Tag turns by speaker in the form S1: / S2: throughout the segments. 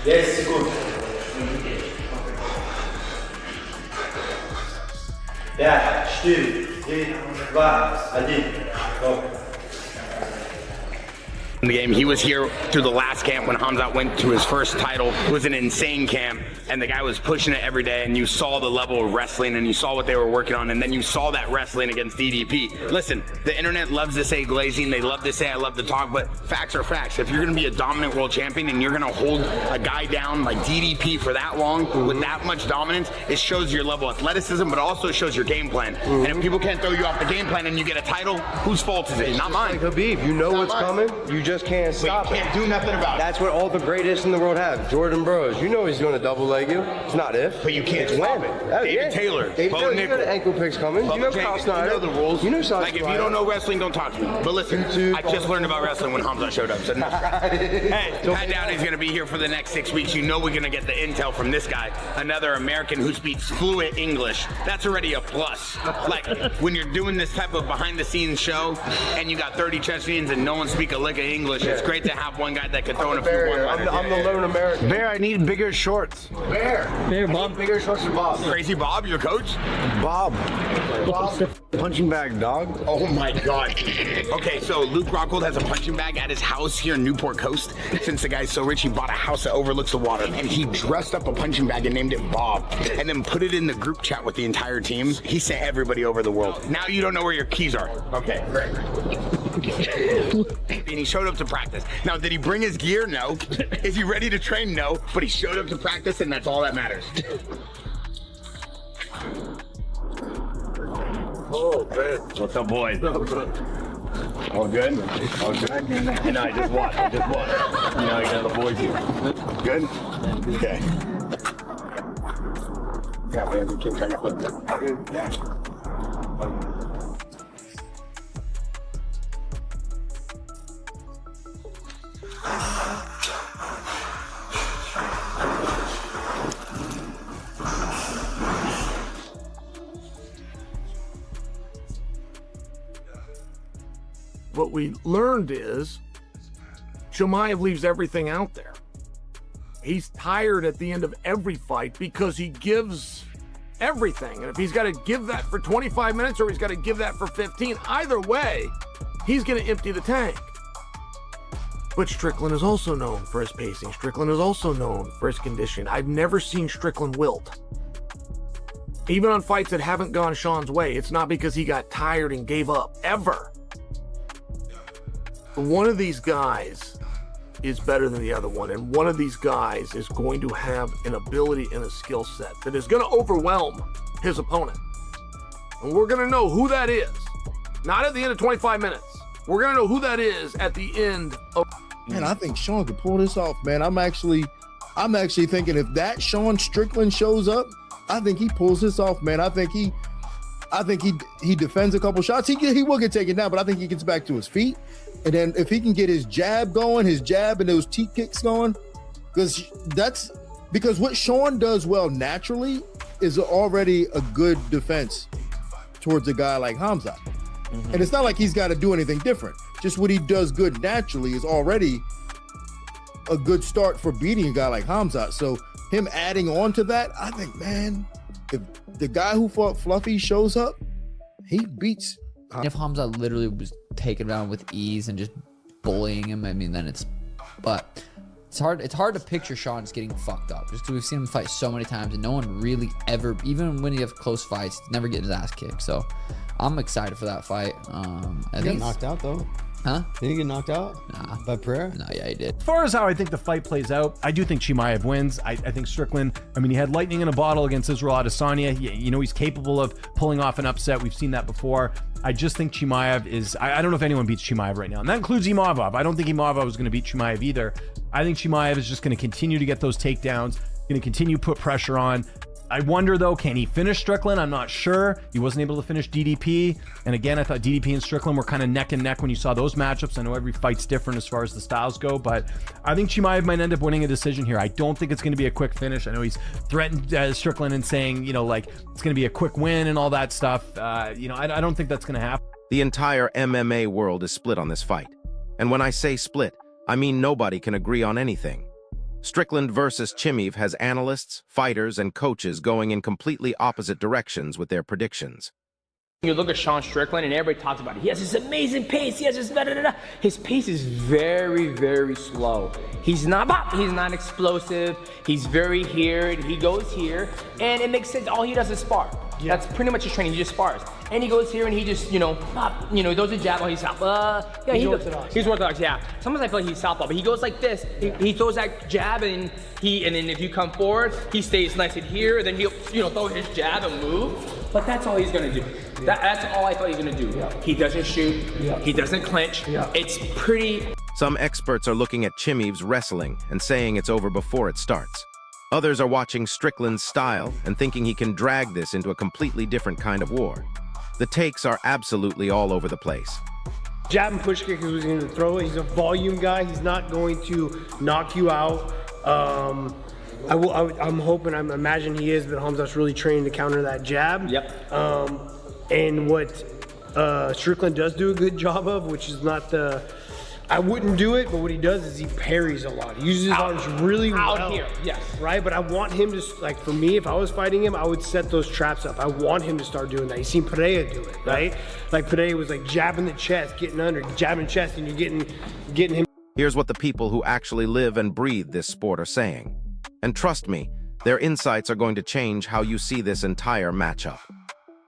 S1: Yes, good. 5, 4, 3, 2, 1, go.
S2: The game. He was here through the last camp when Hamzat went to his first title. It was an insane camp, and the guy was pushing it every day, and you saw the level of wrestling, and you saw what they were working on, and then you saw that wrestling against DDP. Listen, the internet loves to say glazing, they love to say I love to talk, but facts are facts. If you're going to be a dominant world champion and you're going to hold a guy down like DDP for that long with that much dominance, it shows your level of athleticism, but also shows your game plan. And if people can't throw you off the game plan and you get a title, whose fault is it? Not mine.
S3: Like Khabib, you know what's coming, you just can't stop
S2: it. You can't do nothing about it.
S3: That's what all the greatest in the world have. Jordan Burroughs, you know he's going to double leg you. It's not if.
S2: But you can't stop it. David Taylor, Bo
S3: you know the ankle picks coming. You know Kyle Snyder.
S2: You know the rules.
S3: You know
S2: like if you don't know wrestling, don't talk to me. But listen, I just learned about wrestling when Hamzat showed up. So hey, Pat Downey's going to be here for the next 6 weeks. You know we're going to get the intel from this guy, another American who speaks fluent English. That's already a plus. Like when you're doing this type of behind-the-scenes show and you got 30 Chechens and no one speak a lick of English, it's great to have one guy that could throw in a few one-liners.
S3: I'm the lone American.
S4: Bear, I need bigger shorts.
S3: Bear,
S4: Bob.
S3: bigger shorts than Bob.
S2: Crazy Bob, your coach?
S4: Bob. Punching bag, dog.
S2: Oh my God. Okay, so Luke Rockhold has a punching bag at his house here in Newport Coast. Since the guy's so rich, he bought a house that overlooks the water, and he dressed up a punching bag and named it Bob, and then put it in the group chat with the entire team. He sent everybody over the world. Now you don't know where your keys are. Okay, great. And he showed up to practice. Now, did he bring his gear? No. Is he ready to train? No. But he showed up to practice, and that's all that matters.
S4: Oh, man.
S2: What's up, boys? All good? All good? I know, I just watched. You know, you got the boys here. Good? Okay. Yeah, man, we keep trying to put that. Yeah.
S5: What we learned is Chimaev leaves everything out there. He's tired at the end of every fight because he gives everything. And if he's got to give that for 25 minutes or he's got to give that for 15, either way, he's going to empty the tank. But Strickland is also known for his pacing. Strickland is also known for his conditioning. I've never seen Strickland wilt. Even on fights that haven't gone Sean's way, it's not because he got tired and gave up, ever. One of these guys is better than the other one, and one of these guys is going to have an ability and a skill set that is going to overwhelm his opponent. And we're going to know who that is. Not at the end of 25 minutes. We're going to know who that is at the end of...
S6: Man, I think Sean could pull this off, man. I'm actually thinking if that Sean Strickland shows up, I think he pulls this off, man. I think he defends a couple shots. He will get taken down, but I think he gets back to his feet. And then if he can get his jab going, his jab and those teep kicks going, because what Sean does well naturally is already a good defense towards a guy like Hamzat. Mm-hmm. And it's not like he's got to do anything different. Just what he does good naturally is already a good start for beating a guy like Hamzat. So him adding on to that, I think, man, if the guy who fought Fluffy shows up, he beats.
S7: If Hamzat literally was taken around with ease and just bullying him, I mean, then but it's hard to picture Sean just getting fucked up, just because we've seen him fight so many times and no one really ever, even when he have close fights, never get his ass kicked. So I'm excited for that fight.
S8: I think knocked out though.
S7: Huh?
S8: Did he get knocked out?
S7: Nah.
S8: By prayer?
S7: No, yeah, he did.
S9: As far as how I think the fight plays out, I do think Chimaev wins. I think Strickland, I mean, he had lightning in a bottle against Israel Adesanya. You know, he's capable of pulling off an upset. We've seen that before. I just think Chimaev is, I don't know if anyone beats Chimaev right now. And that includes Imavov. I don't think Imavov is going to beat Chimaev either. I think Chimaev is just going to continue to get those takedowns, going to continue to put pressure on. I wonder, though, can he finish Strickland? I'm not sure. He wasn't able to finish DDP. And again, I thought DDP and Strickland were kind of neck and neck when you saw those matchups. I know every fight's different as far as the styles go, but I think Chimaev might end up winning a decision here. I don't think it's going to be a quick finish. I know he's threatened Strickland and saying, you know, like, it's going to be a quick win and all that stuff. You know, I don't think that's going to happen.
S10: The entire MMA world is split on this fight. And when I say split, I mean, nobody can agree on anything. Strickland versus Chimaev has analysts, fighters, and coaches going in completely opposite directions with their predictions.
S2: You look at Sean Strickland and everybody talks about it. He has this amazing pace. He has this da-da-da-da. His pace is very, very slow. He's not explosive. He's very here and he goes here. And it makes sense. All he does is spar. Yeah. That's pretty much his training. He just spars. And he goes here and he just, he throws a jab while he's south. Yeah, he's orthodox. He's orthodox, yeah. Sometimes I feel like he's southpaw, but he goes like this. He throws that jab and then if you come forward, he stays nice and here, and then he'll, throw his jab and move. But that's all he's gonna do. Yeah. That's all I thought he's gonna do. Yeah. He doesn't shoot. Yeah. He doesn't clinch. Yeah. It's pretty.
S10: Some experts are looking at Chimaev's wrestling and saying it's over before it starts. Others are watching Strickland's style and thinking he can drag this into a completely different kind of war. The takes are absolutely all over the place.
S11: Jab and push kick is what he's going to throw. He's a volume guy. He's not going to knock you out. I'm hoping, I'm imagining he is, but Khamzat's really trained to counter that jab.
S2: Yep.
S11: And what Strickland does do a good job of, which is not the, I wouldn't do it, but what he does is he parries a lot. He uses his arms really well.
S2: Out here, yes.
S11: Right, but I want him to, like for me, if I was fighting him, I would set those traps up. I want him to start doing that. You've seen Pereira do it, right? Yeah. Like Pereira was like jabbing the chest, getting under, jabbing chest, and you're getting him.
S10: Here's what the people who actually live and breathe this sport are saying. And trust me, their insights are going to change how you see this entire matchup.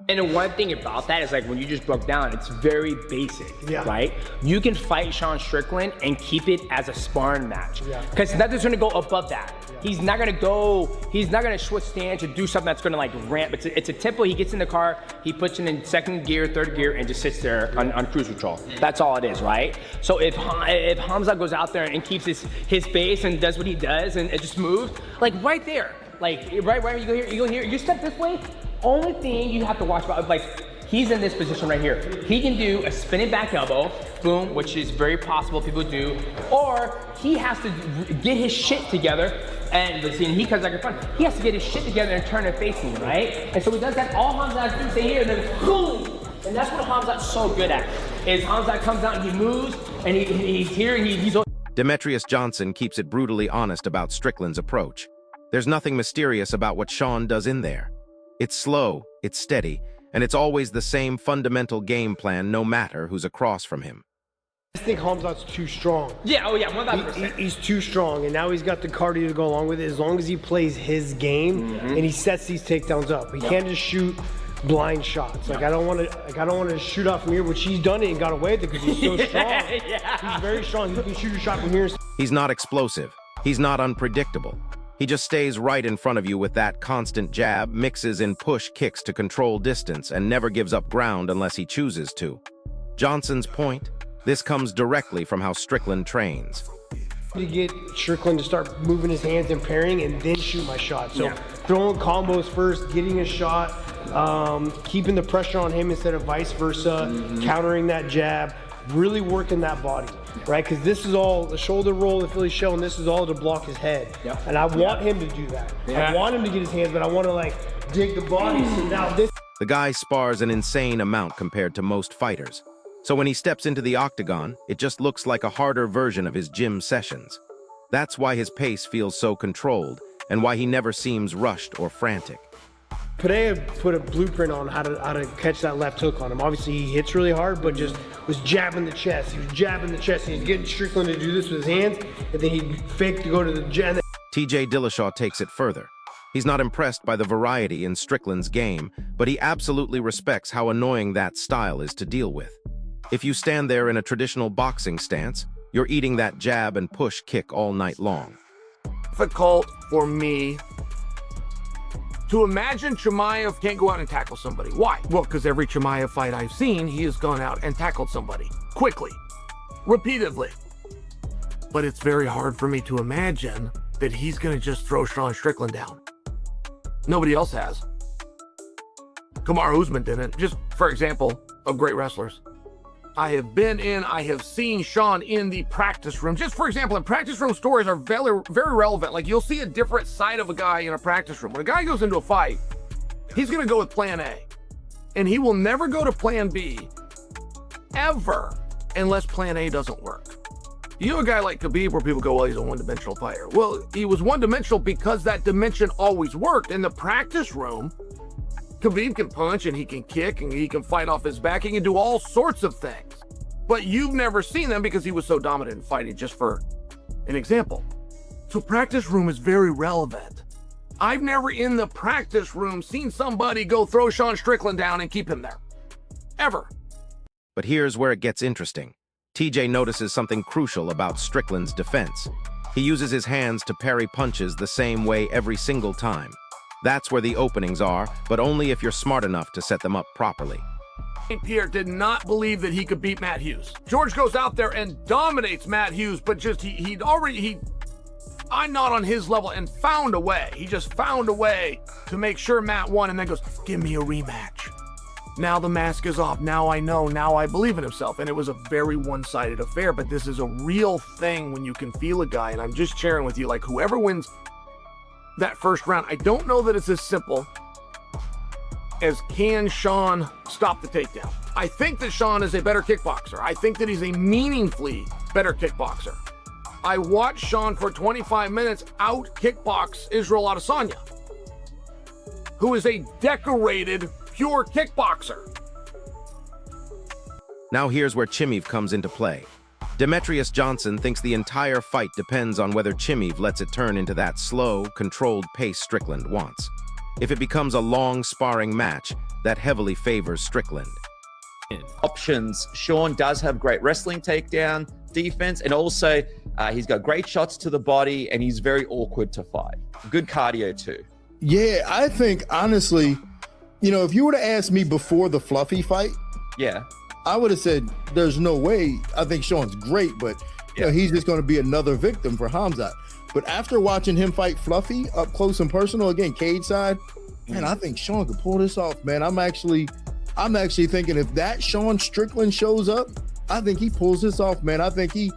S2: And the one thing about that is, like, when you just broke down, it's very basic, right? You can fight Sean Strickland and keep it as a sparring match. Because nothing's gonna go above that. He's not gonna switch stance or do something that's gonna like ramp. It's a tempo. He gets in the car, he puts it in second gear, third gear, and just sits there on cruise control. That's all it is, right? So if Khamzat goes out there and keeps his base and does what he does and it just moves, like right there, like right you go here, you step this way. Only thing you have to watch about, like, he's in this position right here. He can do a spinning back elbow, boom, which is very possible people do, or he has to get his shit together, and he comes back in front. He has to get his shit together and turn it facing, right? And so he does that. All Khamzat has to do is stay here, and then boom! And that's what Khamzat's so good at, is Khamzat comes out and he moves, and he's here, and he's...
S10: Demetrius Johnson keeps it brutally honest about Strickland's approach. There's nothing mysterious about what Sean does in there. It's slow, it's steady, and it's always the same fundamental game plan no matter who's across from him.
S11: I think Khamzat's too strong.
S2: Yeah, oh yeah, 100%.
S11: He's too strong, and now he's got the cardio to go along with it. As long as he plays his game and he sets these takedowns up, he can't just shoot blind shots. Like I don't want to shoot off from here, which he's done it and got away with it because he's so strong. He's very strong. He can shoot a shot from here.
S10: He's not explosive. He's not unpredictable. He just stays right in front of you with that constant jab, mixes in push kicks to control distance, and never gives up ground unless he chooses to. Johnson's point? This comes directly from how Strickland trains.
S11: To get Strickland to start moving his hands and parrying and then shoot my shot. So throwing combos first, getting a shot, keeping the pressure on him instead of vice versa, countering that jab, really working that body. Right, because this is all the shoulder roll, the Philly shell, and this is all to block his head. And I want him to do that. I want him to get his hands, but I want to like dig the body. So now this.
S10: The guy spars an insane amount compared to most fighters. So when he steps into the octagon, it just looks like a harder version of his gym sessions. That's why his pace feels so controlled, and why he never seems rushed or frantic.
S11: Pereira put a blueprint on how to catch that left hook on him. Obviously, he hits really hard, but just was jabbing the chest. He was jabbing the chest, and he's getting Strickland to do this with his hands, and then he faked to go to the jab.
S10: TJ Dillashaw takes it further. He's not impressed by the variety in Strickland's game, but he absolutely respects how annoying that style is to deal with. If you stand there in a traditional boxing stance, you're eating that jab and push kick all night long.
S5: Difficult for me to imagine Chimaev can't go out and tackle somebody. Why? Well, because every Chimaev fight I've seen, he has gone out and tackled somebody quickly, repeatedly. But it's very hard for me to imagine that he's going to just throw Sean Strickland down. Nobody else has. Kamaru Usman didn't. Just for example of great wrestlers. I have seen Sean in the practice room. Just for example, in practice room stories are very, very relevant. Like you'll see a different side of a guy in a practice room. When a guy goes into a fight, he's gonna go with plan A. And he will never go to plan B, ever, unless plan A doesn't work. You know a guy like Khabib where people go, well, he's a one-dimensional fighter. Well, he was one-dimensional because that dimension always worked. In the practice room, Khabib can punch and he can kick and he can fight off his back. He can do all sorts of things. But you've never seen them because he was so dominant in fighting, just for an example. So practice room is very relevant. I've never in the practice room seen somebody go throw Sean Strickland down and keep him there. Ever.
S10: But here's where it gets interesting. TJ notices something crucial about Strickland's defense. He uses his hands to parry punches the same way every single time. That's where the openings are, but only if you're smart enough to set them up properly.
S5: St. Pierre did not believe that he could beat Matt Hughes. George goes out there and dominates Matt Hughes, but just I'm not on his level and found a way. He just found a way to make sure Matt won and then goes, give me a rematch. Now the mask is off. Now I know. Now I believe in himself. And it was a very one-sided affair, but this is a real thing when you can feel a guy. And I'm just sharing with you, like, whoever wins that first round, I don't know that it's as simple as can Sean stop the takedown. I think that Sean is a better kickboxer. I think that he's a meaningfully better kickboxer. I watched Sean for 25 minutes out kickbox Israel Adesanya, who is a decorated, pure kickboxer.
S10: Now here's where Chimeev comes into play. Demetrius Johnson thinks the entire fight depends on whether Chimeev lets it turn into that slow, controlled pace Strickland wants. If it becomes a long sparring match, that heavily favors Strickland.
S12: Options. Sean does have great wrestling takedown defense, and also he's got great shots to the body, and he's very awkward to fight. Good cardio too.
S6: Yeah, I think honestly, you know, if you were to ask me before the Fluffy fight,
S12: yeah,
S6: I would have said there's no way. I think Sean's great, but you know, he's just going to be another victim for Khamzat. But after watching him fight Fluffy up close and personal, again, cage side, man, I think Sean could pull this off, man. I'm actually thinking if that Sean Strickland shows up, I think he pulls this off, man. I think he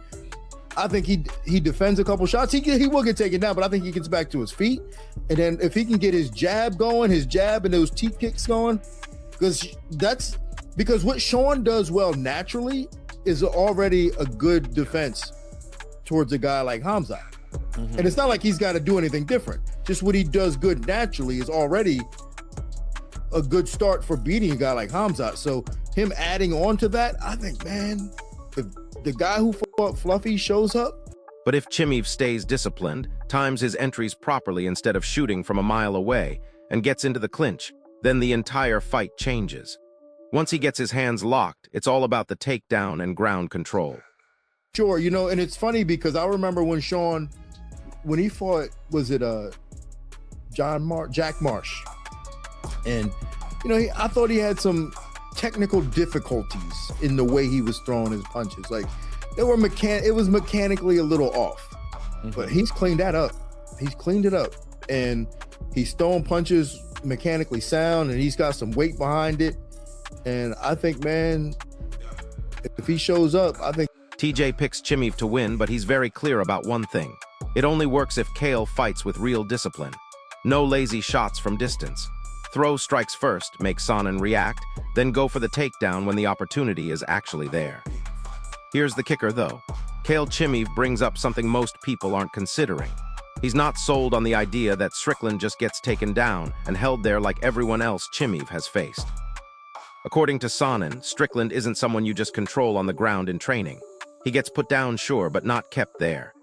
S6: defends a couple shots. He will get taken down, but I think he gets back to his feet. And then if he can get his jab going, his jab and those teep kicks going, because what Sean does well naturally is already a good defense towards a guy like Khamzat. Mm-hmm. And it's not like he's got to do anything different. Just what he does good naturally is already a good start for beating a guy like Khamzat. So him adding on to that, I think, man, if the guy who fought Fluffy shows up.
S10: But if Chimeev stays disciplined, times his entries properly instead of shooting from a mile away, and gets into the clinch, then the entire fight changes. Once he gets his hands locked, it's all about the takedown and ground control.
S6: Sure, you know, and it's funny because I remember when Sean, when he fought, was it Jack Marsh? And, you know, I thought he had some technical difficulties in the way he was throwing his punches. Like, it was mechanically a little off. But he's cleaned that up. He's cleaned it up. And he's throwing punches mechanically sound, and he's got some weight behind it. And I think, man, if he shows up, I think
S10: TJ picks Chimeev to win, but he's very clear about one thing. It only works if Kale fights with real discipline. No lazy shots from distance. Throw strikes first, make Sonnen react, then go for the takedown when the opportunity is actually there. Here's the kicker, though. Kale Chimeev brings up something most people aren't considering. He's not sold on the idea that Strickland just gets taken down and held there like everyone else Chimeev has faced. According to Sonnen, Strickland isn't someone you just control on the ground in training. He gets put down, sure, but not kept there.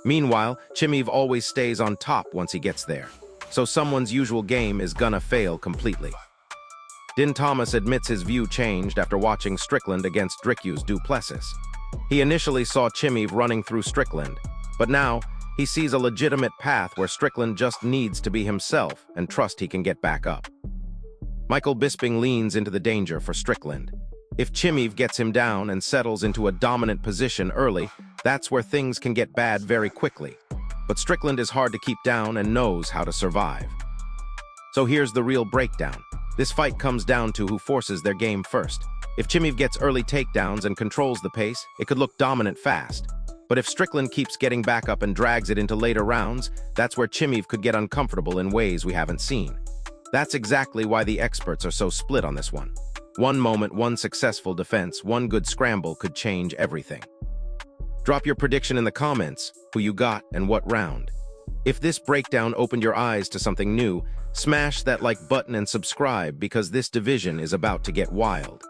S10: Meanwhile, Chimeev always stays on top once he gets there. So someone's usual game is gonna fail completely. Din Thomas admits his view changed after watching Strickland against Dricus du Plessis. He initially saw Chimeev running through Strickland, but now he sees a legitimate path where Strickland just needs to be himself and trust he can get back up. Michael Bisping leans into the danger for Strickland. If Chimeev gets him down and settles into a dominant position early, that's where things can get bad very quickly. But Strickland is hard to keep down and knows how to survive. So here's the real breakdown. This fight comes down to who forces their game first. If Chimeev gets early takedowns and controls the pace, it could look dominant fast. But if Strickland keeps getting back up and drags it into later rounds, that's where Chimeev could get uncomfortable in ways we haven't seen. That's exactly why the experts are so split on this one. One moment, one successful defense, one good scramble could change everything. Drop your prediction in the comments, who you got and what round. If this breakdown opened your eyes to something new, smash that like button and subscribe because this division is about to get wild.